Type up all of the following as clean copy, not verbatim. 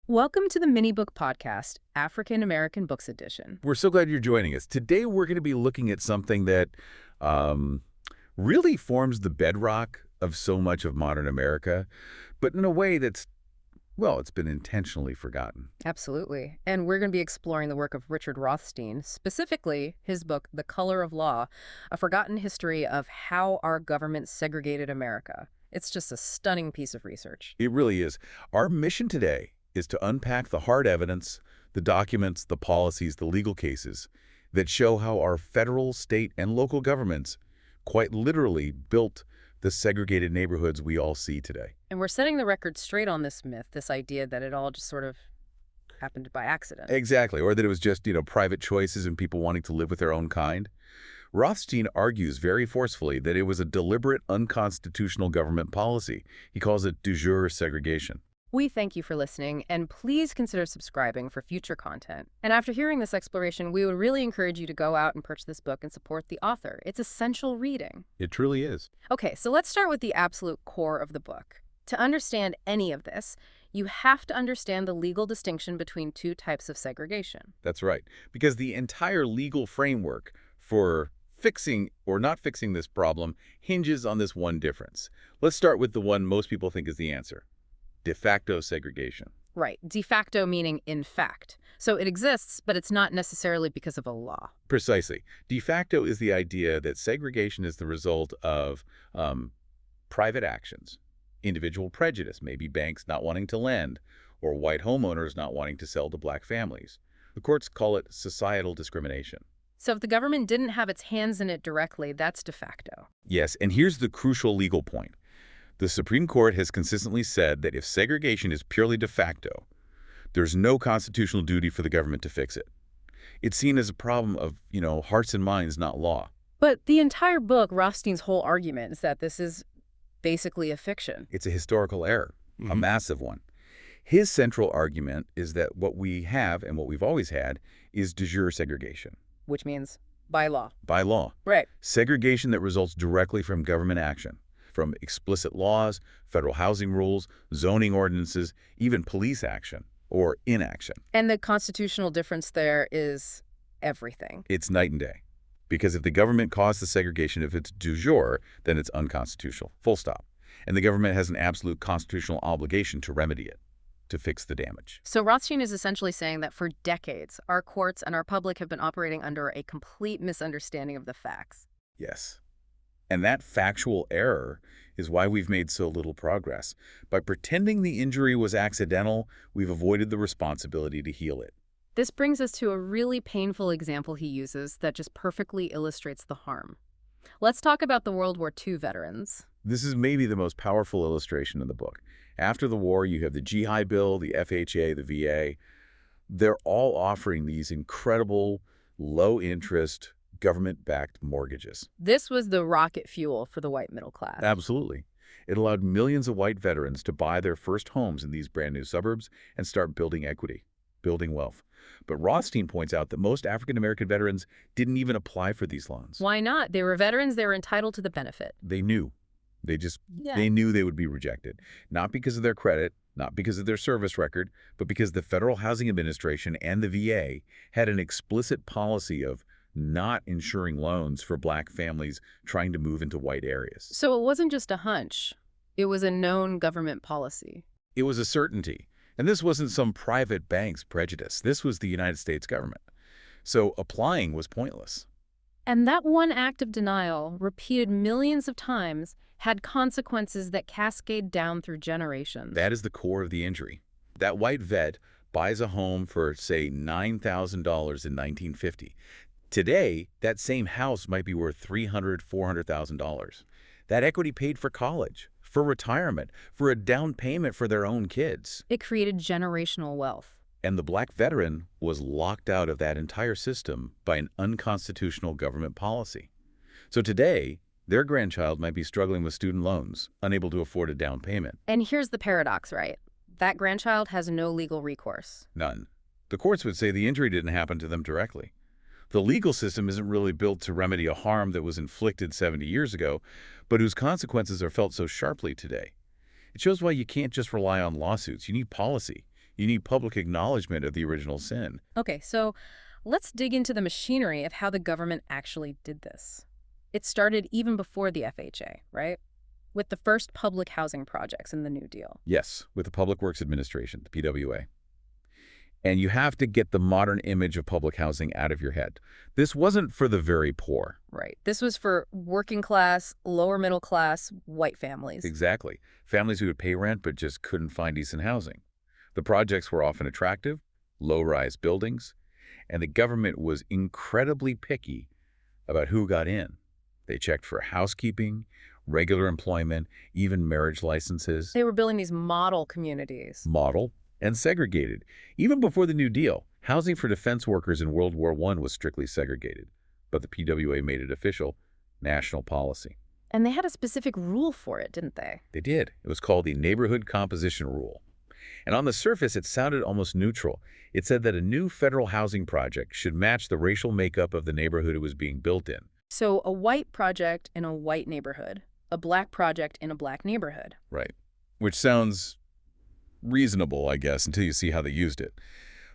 Welcome to the Mini Book Podcast, African American Books Edition. We're so glad you're joining us. Today, we're going to be looking at something that um, really forms the bedrock of so much of modern America, but in a way that's, well, it's been intentionally forgotten. Absolutely. And we're going to be exploring the work of Richard Rothstein, specifically his book, The Color of Law, A Forgotten History of How Our Government Segregated America. It's just a stunning piece of research. It really is. Our mission today is to unpack the hard evidence, the documents, the policies, the legal cases that show how our federal, state, and local governments quite literally built the segregated neighborhoods we all see today. And we're setting the record straight on this myth, this idea that it all just sort of happened by accident. Exactly, or that it was just, private choices and people wanting to live with their own kind. Rothstein argues very forcefully that it was a deliberate, unconstitutional government policy. He calls it de jure segregation. We thank you for listening, and please consider subscribing for future content. And after hearing this exploration, we would really encourage you to go out and purchase this book and support the author. It's essential reading. It truly is. Okay, so let's start with the absolute core of the book. To understand any of this, you have to understand the legal distinction between two types of segregation. That's right, because the entire legal framework for fixing or not fixing this problem hinges on this one difference. Let's start with the one most people think is the answer: de facto segregation. Right, de facto meaning in fact. So it exists, but it's not necessarily because of a law. Precisely. De facto is the idea that segregation is the result of private actions, individual prejudice, maybe banks not wanting to lend, or white homeowners not wanting to sell to black families. The courts call it societal discrimination. So if the government didn't have its hands in it directly, that's de facto. Yes, and here's the crucial legal point. The Supreme Court has consistently said that if segregation is purely de facto, there's no constitutional duty for the government to fix it. It's seen as a problem of, hearts and minds, not law. But the entire book, Rothstein's whole argument, is that this is basically a fiction. It's a historical error, a massive one. His central argument is that what we have and what we've always had is de jure segregation. Which means by law. By law. Right. Segregation that results directly from government action, from explicit laws, federal housing rules, zoning ordinances, even police action or inaction. And the constitutional difference there is everything. It's night and day. Because if the government caused the segregation, if it's de jure, then it's unconstitutional, full stop. And the government has an absolute constitutional obligation to remedy it, to fix the damage. So Rothstein is essentially saying that for decades, our courts and our public have been operating under a complete misunderstanding of the facts. Yes. And that factual error is why we've made so little progress. By pretending the injury was accidental, we've avoided the responsibility to heal it. This brings us to a really painful example he uses that just perfectly illustrates the harm. Let's talk about the World War II veterans. This is maybe the most powerful illustration in the book. After the war, you have the GI Bill, the FHA, the VA. They're all offering these incredible, low-interest, government-backed mortgages. This was the rocket fuel for the white middle class. Absolutely. It allowed millions of white veterans to buy their first homes in these brand new suburbs and start building equity, building wealth. But Rothstein points out that most African-American veterans didn't even apply for these loans. Why not? They were veterans. They were entitled to the benefit. They knew. They knew they would be rejected. Not because of their credit, not because of their service record, but because the Federal Housing Administration and the VA had an explicit policy of not insuring loans for black families trying to move into white areas. So it wasn't just a hunch. It was a known government policy. It was a certainty. And this wasn't some private bank's prejudice. This was the United States government. So applying was pointless. And that one act of denial, repeated millions of times, had consequences that cascade down through generations. That is the core of the injury. That white vet buys a home for, say, $9,000 in 1950. Today, that same house might be worth $300,000, $400,000. That equity paid for college, for retirement, for a down payment for their own kids. It created generational wealth. And the black veteran was locked out of that entire system by an unconstitutional government policy. So today, their grandchild might be struggling with student loans, unable to afford a down payment. And here's the paradox, right? That grandchild has no legal recourse. None. The courts would say the injury didn't happen to them directly. The legal system isn't really built to remedy a harm that was inflicted 70 years ago, but whose consequences are felt so sharply today. It shows why you can't just rely on lawsuits. You need policy. You need public acknowledgement of the original sin. Okay, so let's dig into the machinery of how the government actually did this. It started even before the FHA, right? With the first public housing projects in the New Deal. Yes, with the Public Works Administration, the PWA. And you have to get the modern image of public housing out of your head. This wasn't for the very poor. Right. This was for working class, lower middle class, white families. Exactly. Families who would pay rent but just couldn't find decent housing. The projects were often attractive, low-rise buildings, and the government was incredibly picky about who got in. They checked for housekeeping, regular employment, even marriage licenses. They were building these model communities. Model and segregated. Even before the New Deal, housing for defense workers in World War I was strictly segregated, but the PWA made it official national policy. And they had a specific rule for it, didn't they? They did. It was called the Neighborhood Composition Rule. And on the surface, it sounded almost neutral. It said that a new federal housing project should match the racial makeup of the neighborhood it was being built in. So a white project in a white neighborhood, a black project in a black neighborhood. Right. Which sounds reasonable, I guess, until you see how they used it.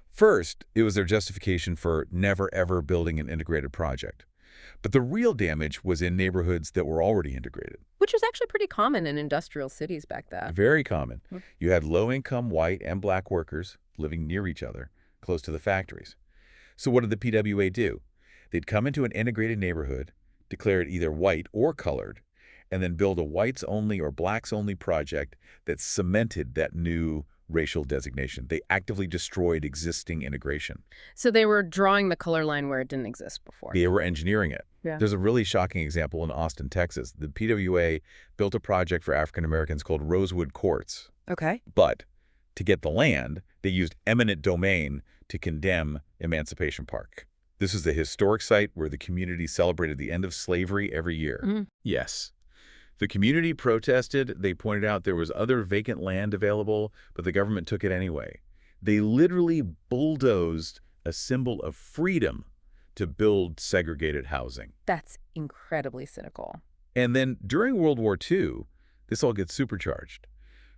First, it was their justification for never ever building an integrated project. But the real damage was in neighborhoods that were already integrated. Which was actually pretty common in industrial cities back then. Very common. You had low-income white and black workers living near each other, close to the factories. So what did the PWA do? They'd come into an integrated neighborhood, declare it either white or colored, and then build a whites-only or blacks-only project that cemented that new racial designation. They actively destroyed existing integration. So they were drawing the color line where it didn't exist before. They were engineering it. Yeah. There's a really shocking example in Austin, Texas. The PWA built a project for African Americans called Rosewood Courts. Okay. But to get the land, they used eminent domain to condemn Emancipation Park. This is the historic site where the community celebrated the end of slavery every year. Mm-hmm. Yes. The community protested. They pointed out there was other vacant land available, but the government took it anyway. They literally bulldozed a symbol of freedom to build segregated housing. That's incredibly cynical. And then during World War II, this all gets supercharged.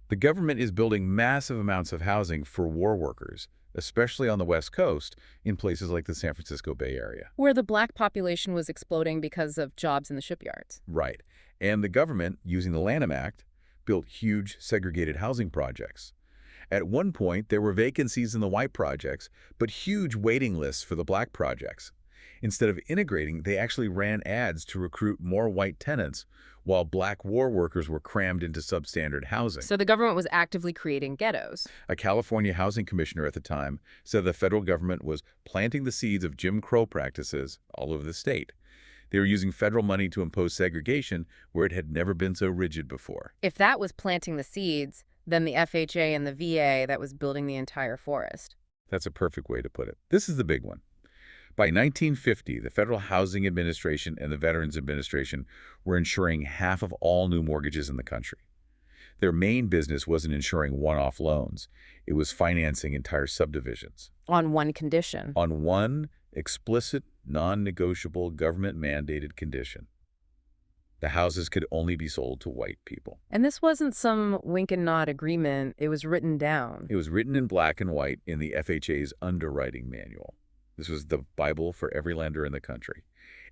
The government is building massive amounts of housing for war workers, especially on the West Coast, in places like the San Francisco Bay Area. Where the black population was exploding because of jobs in the shipyards. Right. And the government, using the Lanham Act, built huge segregated housing projects. At one point, there were vacancies in the white projects, but huge waiting lists for the black projects. Instead of integrating, they actually ran ads to recruit more white tenants, while black war workers were crammed into substandard housing. So the government was actively creating ghettos. A California housing commissioner at the time said the federal government was planting the seeds of Jim Crow practices all over the state. They were using federal money to impose segregation where it had never been so rigid before. If that was planting the seeds, then the FHA and the VA, that was building the entire forest. That's a perfect way to put it. This is the big one. By 1950, the Federal Housing Administration and the Veterans Administration were insuring half of all new mortgages in the country. Their main business wasn't insuring one-off loans. It was financing entire subdivisions. On one condition. On one explicit, non-negotiable, government-mandated condition. The houses could only be sold to white people. And this wasn't some wink and nod agreement. It was written down. It was written in black and white in the FHA's underwriting manual. This was the Bible for every lender in the country.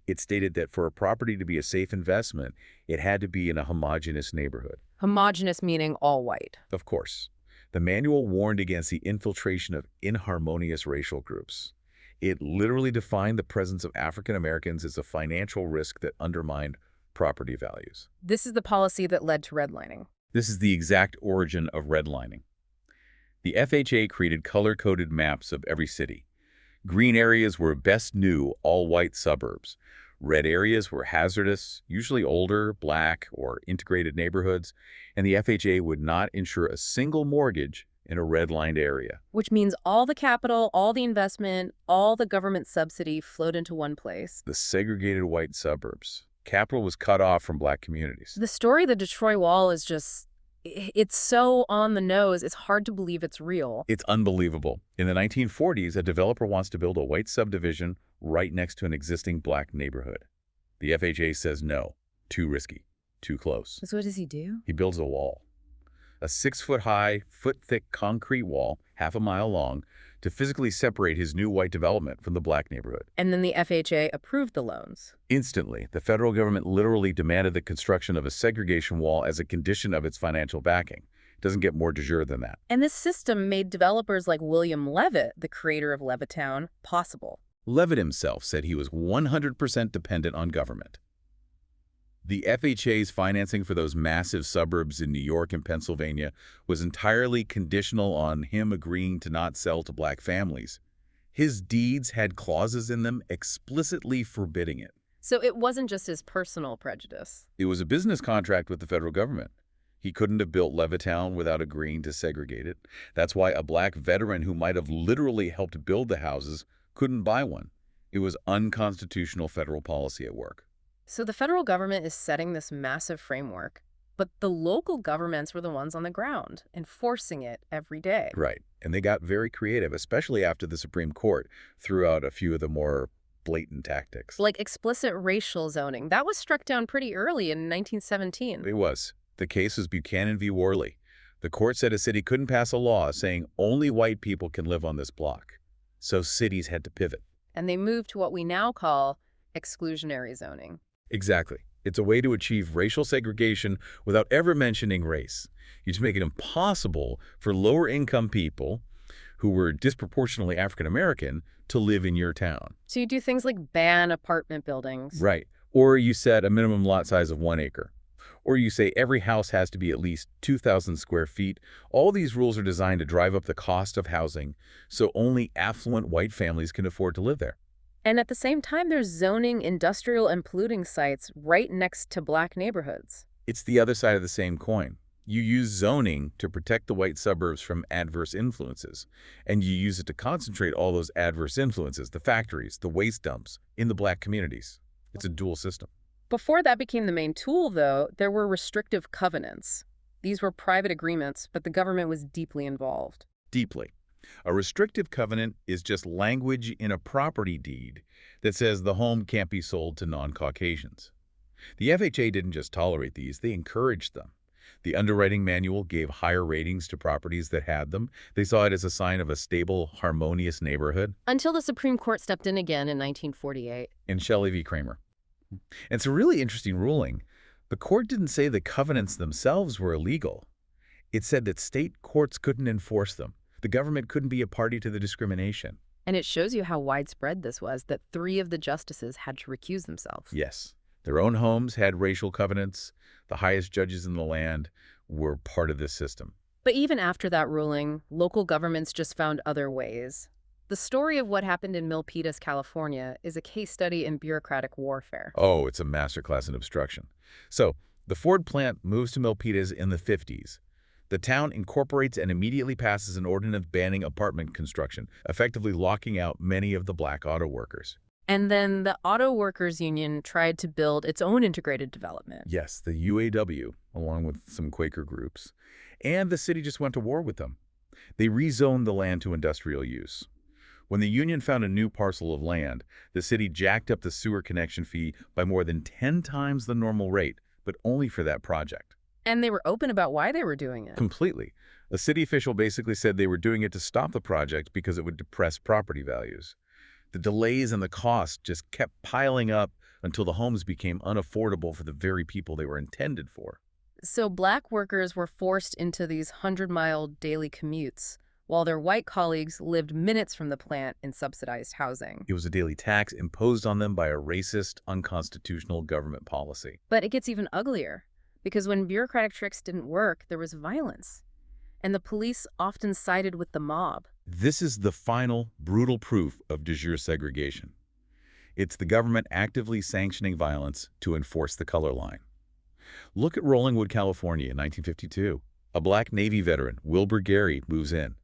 It stated that for a property to be a safe investment, it had to be in a homogeneous neighborhood. Homogeneous meaning all white. Of course. The manual warned against the infiltration of inharmonious racial groups. It literally defined the presence of African Americans as a financial risk that undermined property values. This is the policy that led to redlining. This is the exact origin of redlining. The FHA created color-coded maps of every city. Green areas were best new, all-white suburbs. Red areas were hazardous, usually older, black, or integrated neighborhoods, and the FHA would not insure a single mortgage in a red-lined area. Which means all the capital, all the investment, all the government subsidy flowed into one place. The segregated white suburbs. Capital was cut off from black communities. The story of the Detroit Wall is just... it's so on the nose, it's hard to believe it's real. It's unbelievable. In the 1940s, a developer wants to build a white subdivision right next to an existing black neighborhood. The FHA says no, too risky, too close. So what does he do? He builds a wall. a 6-foot-high, foot-thick concrete wall, half a mile long, to physically separate his new white development from the black neighborhood. And then the FHA approved the loans. Instantly, the federal government literally demanded the construction of a segregation wall as a condition of its financial backing. It doesn't get more de jure than that. And this system made developers like William Levitt, the creator of Levittown, possible. Levitt himself said he was 100% dependent on government. The FHA's financing for those massive suburbs in New York and Pennsylvania was entirely conditional on him agreeing to not sell to black families. His deeds had clauses in them explicitly forbidding it. So it wasn't just his personal prejudice. It was a business contract with the federal government. He couldn't have built Levittown without agreeing to segregate it. That's why a black veteran who might have literally helped build the houses couldn't buy one. It was unconstitutional federal policy at work. So the federal government is setting this massive framework, but the local governments were the ones on the ground, enforcing it every day. Right. And they got very creative, especially after the Supreme Court threw out a few of the more blatant tactics. Like explicit racial zoning. That was struck down pretty early in 1917. It was. The case was Buchanan v. Worley. The court said a city couldn't pass a law saying only white people can live on this block. So cities had to pivot. And they moved to what we now call exclusionary zoning. Exactly. It's a way to achieve racial segregation without ever mentioning race. You just make it impossible for lower-income people who were disproportionately African-American to live in your town. So you do things like ban apartment buildings. Right. Or you set a minimum lot size of 1 acre. Or you say every house has to be at least 2,000 square feet. All these rules are designed to drive up the cost of housing so only affluent white families can afford to live there. And at the same time, there's zoning industrial and polluting sites right next to black neighborhoods. It's the other side of the same coin. You use zoning to protect the white suburbs from adverse influences, and you use it to concentrate all those adverse influences, the factories, the waste dumps, in the black communities. It's a dual system. Before that became the main tool, though, there were restrictive covenants. These were private agreements, but the government was deeply involved. Deeply. A restrictive covenant is just language in a property deed that says the home can't be sold to non-Caucasians. The FHA didn't just tolerate these, they encouraged them. The underwriting manual gave higher ratings to properties that had them. They saw it as a sign of a stable, harmonious neighborhood. Until the Supreme Court stepped in again in 1948. In Shelley v. Kramer. And it's a really interesting ruling. The court didn't say the covenants themselves were illegal. It said that state courts couldn't enforce them. The government couldn't be a party to the discrimination. And it shows you how widespread this was, that 3 of the justices had to recuse themselves. Yes. Their own homes had racial covenants. The highest judges in the land were part of this system. But even after that ruling, local governments just found other ways. The story of what happened in Milpitas, California, is a case study in bureaucratic warfare. Oh, it's a masterclass in obstruction. So, the Ford plant moves to Milpitas in the 50s. The town incorporates and immediately passes an ordinance banning apartment construction, effectively locking out many of the black auto workers. And then the Auto Workers Union tried to build its own integrated development. Yes, the UAW, along with some Quaker groups. And the city just went to war with them. They rezoned the land to industrial use. When the union found a new parcel of land, the city jacked up the sewer connection fee by more than 10 times the normal rate, but only for that project. And they were open about why they were doing it. Completely. A city official basically said they were doing it to stop the project because it would depress property values. The delays and the costs just kept piling up until the homes became unaffordable for the very people they were intended for. So black workers were forced into these 100-mile daily commutes, while their white colleagues lived minutes from the plant in subsidized housing. It was a daily tax imposed on them by a racist, unconstitutional government policy. But it gets even uglier, because when bureaucratic tricks didn't work, there was violence. And the police often sided with the mob. This is the final, brutal proof of de jure segregation. It's the government actively sanctioning violence to enforce the color line. Look at Rollingwood, California in 1952. A black Navy veteran, Wilbur Gary, moves in.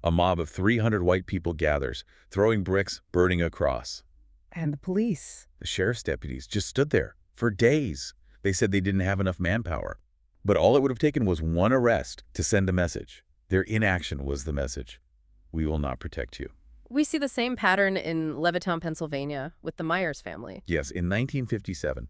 A mob of 300 white people gathers, throwing bricks, burning a cross. And the police. The sheriff's deputies just stood there for days. They said they didn't have enough manpower. But all it would have taken was one arrest to send a message. Their inaction was the message. We will not protect you. We see the same pattern in Levittown, Pennsylvania, with the Myers family. Yes, in 1957,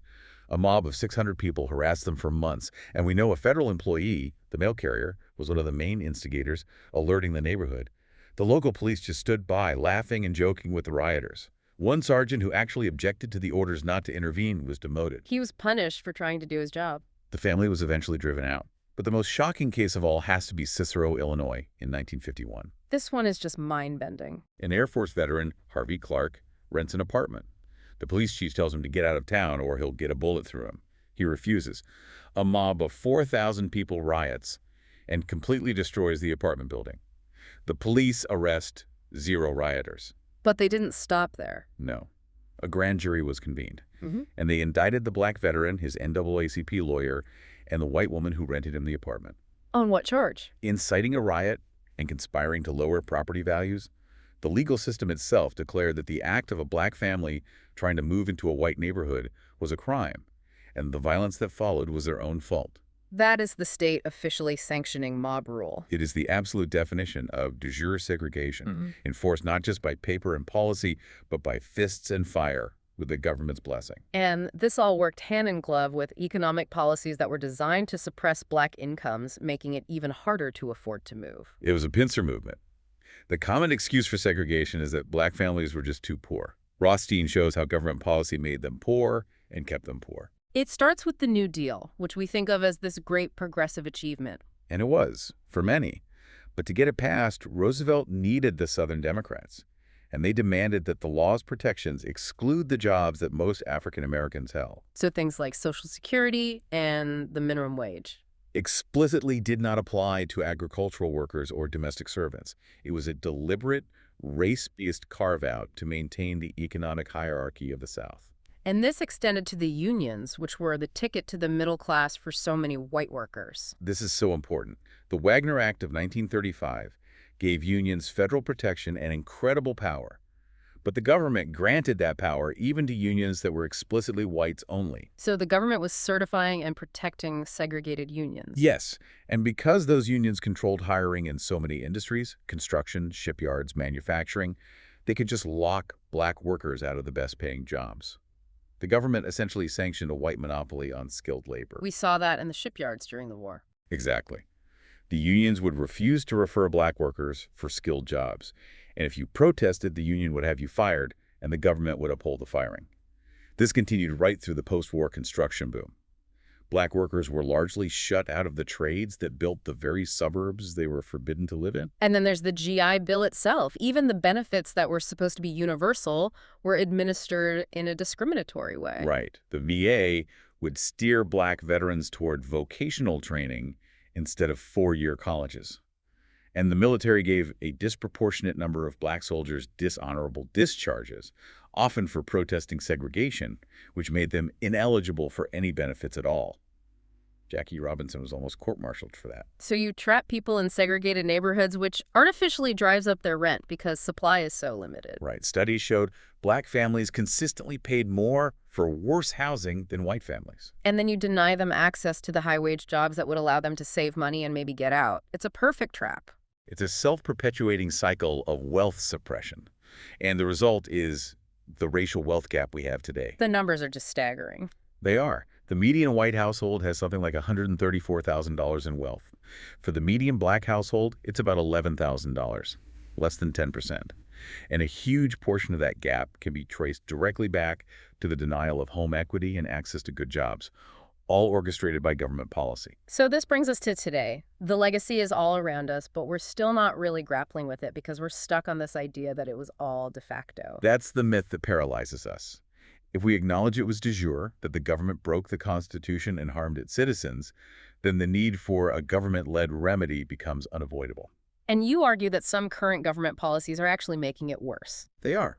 A mob of 600 people harassed them for months, and we know a federal employee, the mail carrier, was one of the main instigators, alerting the neighborhood. The local police just stood by, laughing and joking with the rioters. One sergeant who actually objected to the orders not to intervene was demoted. He was punished for trying to do his job. The family was eventually driven out. But the most shocking case of all has to be Cicero, Illinois, in 1951. This one is just mind-bending. An Air Force veteran, Harvey Clark, rents an apartment. The police chief tells him to get out of town or he'll get a bullet through him. He refuses. A mob of 4,000 people riots and completely destroys the apartment building. The police arrest 0 rioters. But they didn't stop there. No. A grand jury was convened, and they indicted the black veteran, his NAACP lawyer, and the white woman who rented him the apartment. On what charge? Inciting a riot and conspiring to lower property values. The legal system itself declared that the act of a black family trying to move into a white neighborhood was a crime, and the violence that followed was their own fault. That is the state officially sanctioning mob rule. It is the absolute definition of de jure segregation, enforced not just by paper and policy, but by fists and fire, with the government's blessing. And this all worked hand in glove with economic policies that were designed to suppress black incomes, making it even harder to afford to move. It was a pincer movement. The common excuse for segregation is that black families were just too poor. Rothstein shows how government policy made them poor and kept them poor. It starts with the New Deal, which we think of as this great progressive achievement. And it was, for many. But to get it passed, Roosevelt needed the Southern Democrats, and they demanded that the law's protections exclude the jobs that most African Americans held. So things like Social Security and the minimum wage. Explicitly did not apply to agricultural workers or domestic servants. It was a deliberate, race-based carve-out to maintain the economic hierarchy of the South. And this extended to the unions, which were the ticket to the middle class for so many white workers. This is so important. The Wagner Act of 1935 gave unions federal protection and incredible power. But the government granted that power even to unions that were explicitly whites only. So the government was certifying and protecting segregated unions. Yes, and because those unions controlled hiring in so many industries, construction, shipyards, manufacturing, they could just lock black workers out of the best-paying jobs. The government essentially sanctioned a white monopoly on skilled labor. We saw that in the shipyards during the war. Exactly. The unions would refuse to refer black workers for skilled jobs, and if you protested, the union would have you fired, and the government would uphold the firing. This continued right through the post-war construction boom. Black workers were largely shut out of the trades that built the very suburbs they were forbidden to live in. And then there's the GI Bill itself. Even the benefits that were supposed to be universal were administered in a discriminatory way. Right. The VA would steer black veterans toward vocational training instead of 4-year colleges. And the military gave a disproportionate number of black soldiers dishonorable discharges, often for protesting segregation, which made them ineligible for any benefits at all. Jackie Robinson was almost court-martialed for that. So you trap people in segregated neighborhoods, which artificially drives up their rent because supply is so limited. Right. Studies showed black families consistently paid more for worse housing than white families. And then you deny them access to the high-wage jobs that would allow them to save money and maybe get out. It's a perfect trap. It's a self-perpetuating cycle of wealth suppression. And the result is the racial wealth gap we have today. The numbers are just staggering. They are. The median white household has something like $134,000 in wealth. For the median black household, it's about $11,000, less than 10%. And a huge portion of that gap can be traced directly back to the denial of home equity and access to good jobs, all orchestrated by government policy. So this brings us to today. The legacy is all around us, but we're still not really grappling with it because we're stuck on this idea that it was all de facto. That's the myth that paralyzes us. If we acknowledge it was de jure, that the government broke the Constitution and harmed its citizens, then the need for a government-led remedy becomes unavoidable. And you argue that some current government policies are actually making it worse. They are.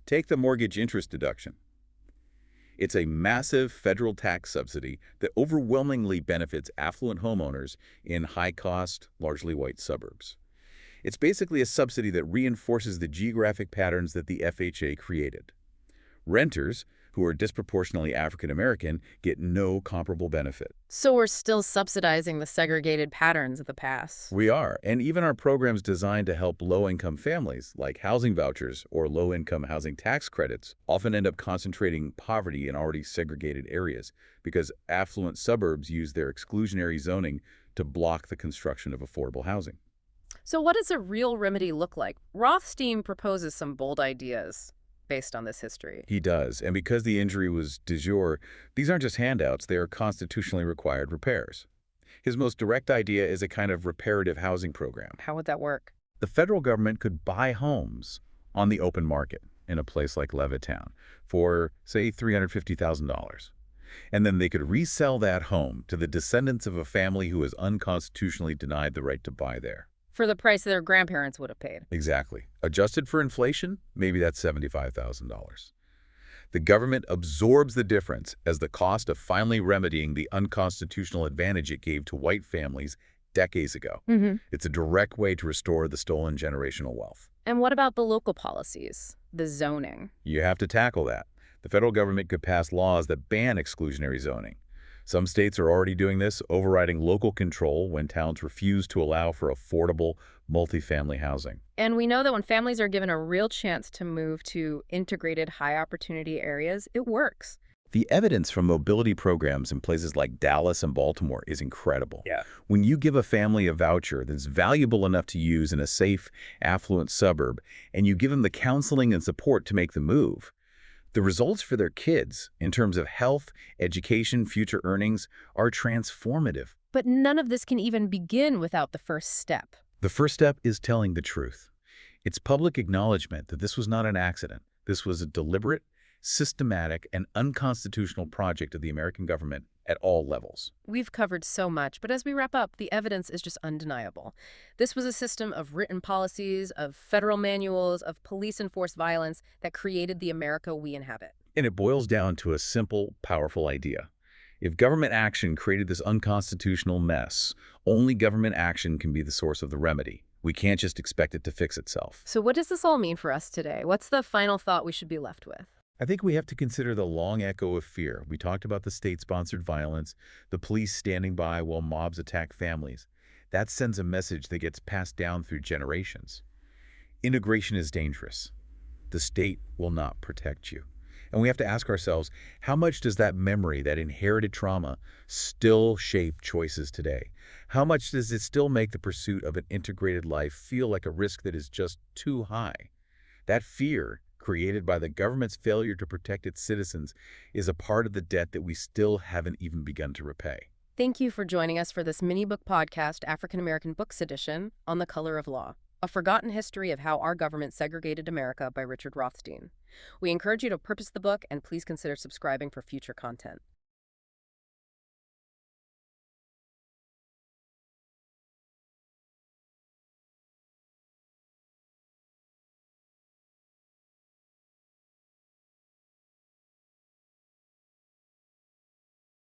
Take the mortgage interest deduction. It's a massive federal tax subsidy that overwhelmingly benefits affluent homeowners in high-cost, largely white suburbs. It's basically a subsidy that reinforces the geographic patterns that the FHA created. Renters, who are disproportionately African American, get no comparable benefit. So we're still subsidizing the segregated patterns of the past. We are, and even our programs designed to help low-income families, like housing vouchers or low-income housing tax credits, often end up concentrating poverty in already segregated areas because affluent suburbs use their exclusionary zoning to block the construction of affordable housing. So what does a real remedy look like? Rothstein proposes some bold ideas based on this history. He does, and because the injury was de jure, these aren't just handouts, they are constitutionally required repairs. His most direct idea is a kind of reparative housing program. How would that work? The federal government could buy homes on the open market in a place like Levittown for, say, $350,000. And then they could resell that home to the descendants of a family who was unconstitutionally denied the right to buy there. For the price their grandparents would have paid. Exactly. Adjusted for inflation, maybe that's $75,000. The government absorbs the difference as the cost of finally remedying the unconstitutional advantage it gave to white families decades ago. It's a direct way to restore the stolen generational wealth. And what about the local policies? The zoning? You have to tackle that. The federal government could pass laws that ban exclusionary zoning. Some states are already doing this, overriding local control when towns refuse to allow for affordable, multifamily housing. And we know that when families are given a real chance to move to integrated high-opportunity areas, it works. The evidence from mobility programs in places like Dallas and Baltimore is incredible. Yeah. When you give a family a voucher that's valuable enough to use in a safe, affluent suburb, and you give them the counseling and support to make the move, the results for their kids, in terms of health, education, future earnings, are transformative. But none of this can even begin without the first step. The first step is telling the truth. It's public acknowledgement that this was not an accident. This was a deliberate, systematic, and unconstitutional project of the American government at all levels. We've covered so much, but as we wrap up, the evidence is just undeniable. This was a system of written policies, of federal manuals, of police-enforced violence that created the America we inhabit. And it boils down to a simple, powerful idea. If government action created this unconstitutional mess, only government action can be the source of the remedy. We can't just expect it to fix itself. So what does this all mean for us today? What's the final thought we should be left with? I think we have to consider the long echo of fear. We talked about the state-sponsored violence, the police standing by while mobs attack families. That sends a message that gets passed down through generations. Integration is dangerous. The state will not protect you. And we have to ask ourselves, how much does that memory, that inherited trauma, still shape choices today? How much does it still make the pursuit of an integrated life feel like a risk that is just too high? That fear, created by the government's failure to protect its citizens, is a part of the debt that we still haven't even begun to repay. Thank you for joining us for this mini-book podcast, African American Books Edition, on the Color of Law, A Forgotten History of How Our Government Segregated America by Richard Rothstein. We encourage you to purchase the book and please consider subscribing for future content.